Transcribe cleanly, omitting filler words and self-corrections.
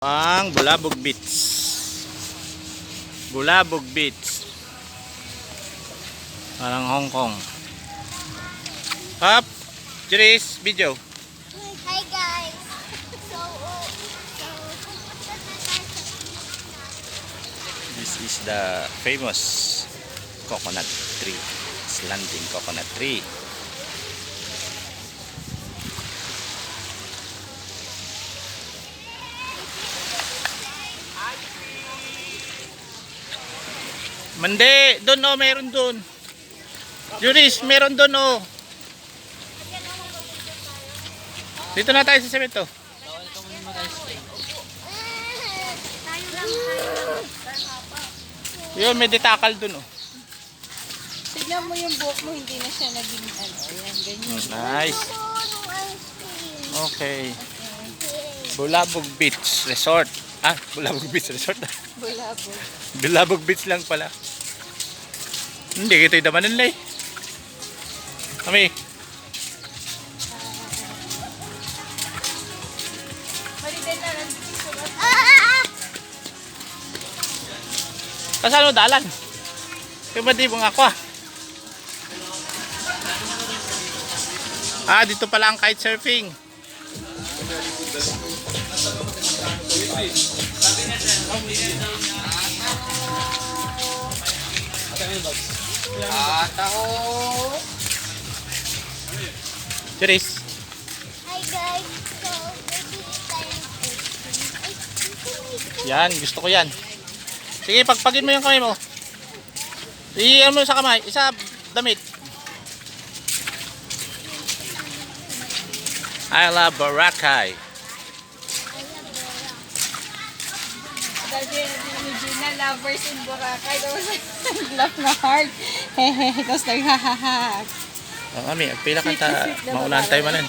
Ang Bulabog Beach. Bulabog Beach. Parang Hong Kong. Up, Jeris, video. Hi guys. This is the famous coconut tree. It's landing coconut tree. Mandi, doon oh, meron doon. Juris, meron doon oh. Dito na tayo sa semento. Yun, may detakal doon oh. Tignan mo yung buhok mo, hindi na siya naging ano. Ayan, ganyan. Nice. Okay. Bulabog Beach Resort. Ah, Bulabog Beach Resort. Bulabog. Bulabog Beach lang pala. Hindi kita yung damanan nila eh. Kami. Maliden na lang. Kasano dalan? Kaya di mong ako ah. Ah, dito pala ang kitesurfing. Jeris. Hi guys. Yan, gusto ko yan. Sige, pagpagin mo yung kamay mo. Iyan mo sa kamay, isa damit. I love Boracay. Dahil ni Gina, lovers in Boracay. Tapos laugh na hard. Hehehe. Tapos naghahaha. Kami, pila kanta, maunahan tayo manan.